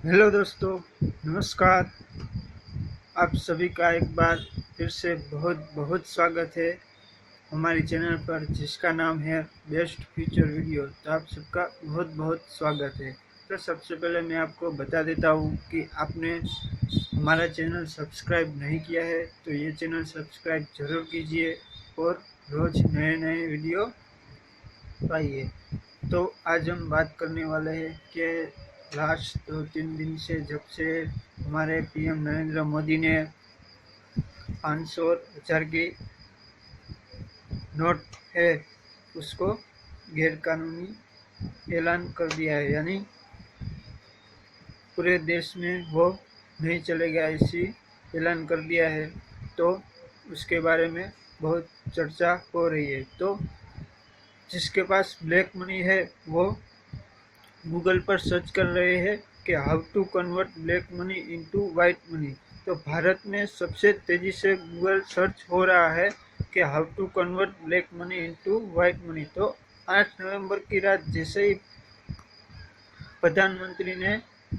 Hello दोस्तों, नमस्कार। आप सभी का एक बार फिर से बहुत बहुत स्वागत है हमारे चैनल पर, जिसका नाम है बेस्ट फ्यूचर वीडियो। तो आप सबका बहुत बहुत स्वागत है। तो सबसे पहले मैं आपको बता देता हूँ कि आपने हमारा चैनल सब्सक्राइब नहीं किया है तो ये चैनल सब्सक्राइब जरूर कीजिए और रोज़ नए नए वीडियो पाइए। तो आज हम बात करने वाले हैं कि लास्ट 2-3 दिन से जब से हमारे पीएम नरेंद्र मोदी ने 500 और 1000 की नोट है उसको गैरकानूनी ऐलान कर दिया है, यानी पूरे देश में वो नहीं चलेगा, ऐसी ऐलान कर दिया है। तो उसके बारे में बहुत चर्चा हो रही है। तो जिसके पास ब्लैक मनी है वो गूगल पर सर्च कर रहे हैं कि how to convert black money into white money. तो भारत में सबसे तेजी से गूगल सर्च हो रहा है कि how to convert black money into white money. तो 8 नवंबर की रात जैसे ही प्रधानमंत्री ने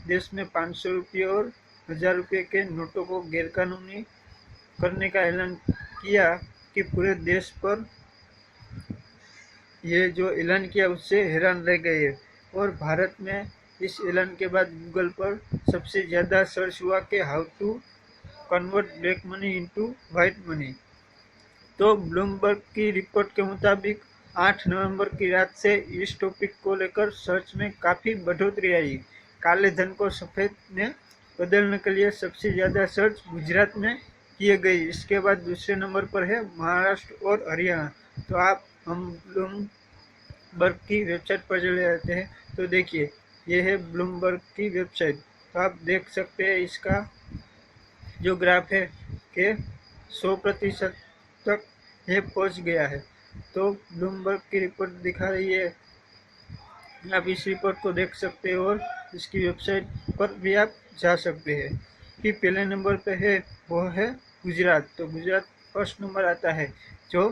देश में 500 रुपये और 1000 रुपये के नोटों को गैरकानूनी करने का ऐलान किया कि पूरे देश पर ये जो ऐलान किया उससे हैरान रह गए। और भारत में इस ऐलान के बाद गूगल पर सबसे ज़्यादा सर्च हुआ कि how to convert black money into white money. तो ब्लूमबर्ग की रिपोर्ट के मुताबिक 8 नवंबर की रात से इस टॉपिक को लेकर सर्च में काफ़ी बढ़ोतरी आई। काले धन को सफ़ेद में बदलने के लिए सबसे ज़्यादा सर्च गुजरात में किए गए। इसके बाद दूसरे नंबर पर है महाराष्ट्र और हरियाणा। तो आप हम ब्लूमबर्ग की वेबसाइट पर चले जाते हैं तो देखिए, ये है ब्लूमबर्ग की वेबसाइट। तो आप देख सकते हैं इसका जो ग्राफ है कि 100% तक ये पहुंच गया है। तो ब्लूमबर्ग की रिपोर्ट दिखा रही है, आप इस रिपोर्ट को देख सकते हो और इसकी वेबसाइट पर भी आप जा सकते हैं। कि पहले नंबर पे है वो है गुजरात। तो गुजरात फर्स्ट नंबर आता है जो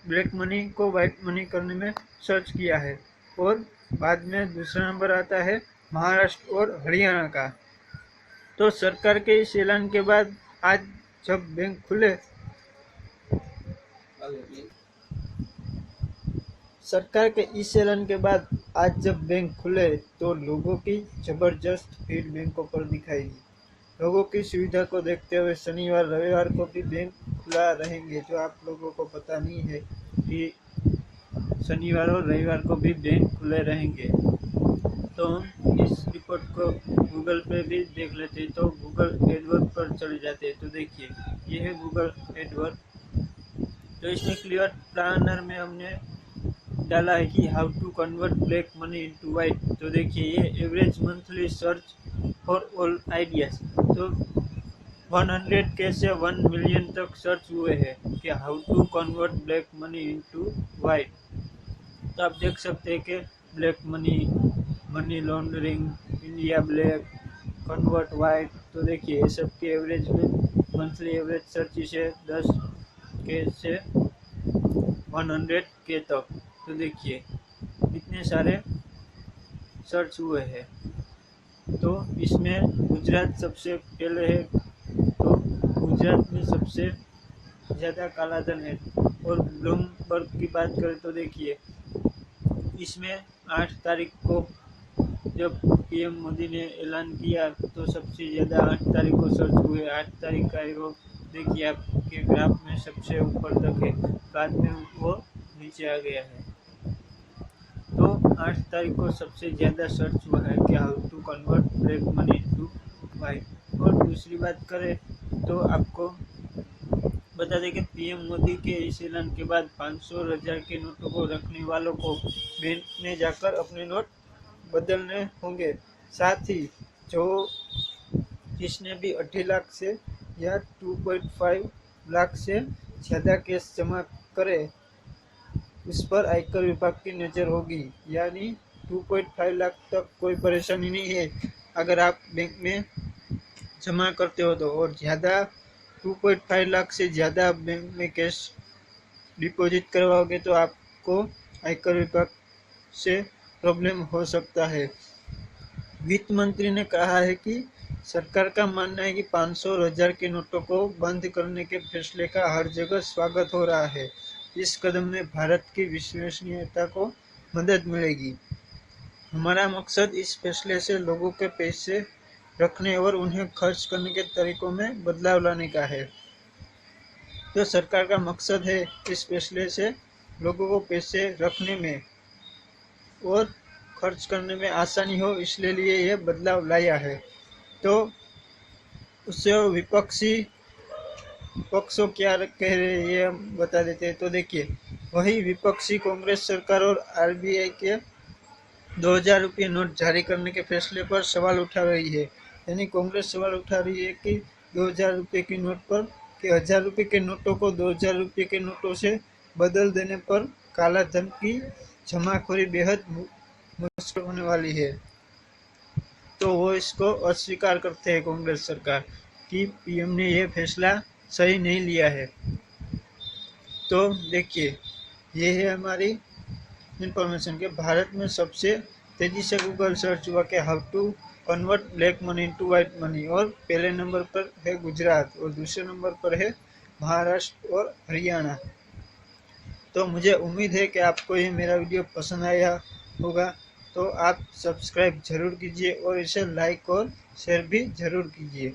ब्लैक मनी को वाइट मनी करने में सर्च किया है। और बाद में दूसरा नंबर आता है महाराष्ट्र और हरियाणा का। तो सरकार के इस ऐलान के बाद आज जब बैंक खुले, सरकार के इस ऐलान के बाद आज जब बैंक खुले तो लोगों की जबरदस्त भीड़ बैंकों पर दिखाई दी। लोगों की सुविधा को देखते हुए शनिवार रविवार को भी बैंक खुला रहेंगे। जो आप लोगों को पता नहीं है कि शनिवार और रविवार को भी बैंक खुले रहेंगे। तो हम इस रिपोर्ट को गूगल पे भी देख लेते हैं। तो गूगल एडवर्ड पर चले जाते हैं तो देखिए, ये है गूगल एडवर्ड। तो इसमें क्लियर प्लानर में हमने डाला है कि how to convert black money into white. तो देखिए, ये average monthly search for all ideas. तो 100K से 1 मिलियन तक सर्च हुए हैं कि how to convert black money into white. तो आप देख सकते हैं कि black money, money laundering, India black, convert white. तो देखिए, ये सब के एवरेज में मंथली एवरेज सर्च है 10K से 100K तक। तो देखिए कितने सारे सर्च हुए हैं। तो इसमें गुजरात सबसे पहले है। तो गुजरात में सबसे ज़्यादा काला धन है। और ब्लूमबर्ग की बात करें तो देखिए, इसमें 8 तारीख को जब पीएम मोदी ने ऐलान किया तो सबसे ज़्यादा 8 तारीख को सर्च हुए। 8 तारीख का वो देखिए आपके ग्राफ में सबसे ऊपर तक है, बाद में वो नीचे आ गया है। तो 8 तारीख को सबसे ज़्यादा सर्च हुआ है कि how to convert black money to white. और दूसरी बात करें तो आपको बता दें कि पीएम मोदी के इस ऐलान के बाद 500 और 1000 के नोटों को रखने वालों को बैंक में जाकर अपने नोट बदलने होंगे। साथ ही जो जिसने भी 2.5 लाख से या 2.5 लाख से ज़्यादा कैश जमा करे उस पर आयकर विभाग की नज़र होगी। यानी 2.5 लाख तक कोई परेशानी नहीं है अगर आप बैंक में जमा करते हो तो। और ज़्यादा 2.5 लाख से ज़्यादा आप बैंक में कैश डिपॉजिट करवाओगे तो आपको आयकर विभाग से प्रॉब्लम हो सकता है। वित्त मंत्री ने कहा है कि सरकार का मानना है कि 500 और 1000 के नोटों को बंद करने के फैसले का हर जगह स्वागत हो रहा है। इस कदम में भारत की विश्वसनीयता को मदद मिलेगी। हमारा मकसद इस फैसले से लोगों के पैसे रखने और उन्हें खर्च करने के तरीकों में बदलाव लाने का है। तो सरकार का मकसद है इस फैसले से लोगों को पैसे रखने में और खर्च करने में आसानी हो, इसलिए ये बदलाव लाया है। तो उससे विपक्षी पक्षों क्या कह रहे हैं ये हम बता देते हैं। तो देखिए, वही विपक्षी कांग्रेस सरकार और आरबीआई के 2000 रुपये नोट जारी करने के फैसले पर सवाल उठा रही है। यानी कांग्रेस सवाल उठा रही है कि 2000 रुपये की नोट पर कि 1000 रुपये के नोटों को 2000 रुपये के नोटों से बदल देने पर काला धन की जमाखोरी बेहद मुश्किल होने वाली है। तो वो इसको अस्वीकार करते हैं कांग्रेस सरकार कि पीएम ने यह फैसला सही नहीं लिया है। तो देखिए, ये है हमारी इंफॉर्मेशन के भारत में सबसे तेजी से गूगल सर्च हुआ कि how to convert black money into white money, और पहले नंबर पर है गुजरात और दूसरे नंबर पर है महाराष्ट्र और हरियाणा। तो मुझे उम्मीद है कि आपको ये मेरा वीडियो पसंद आया होगा। तो आप सब्सक्राइब जरूर कीजिए और इसे लाइक और शेयर भी जरूर कीजिए।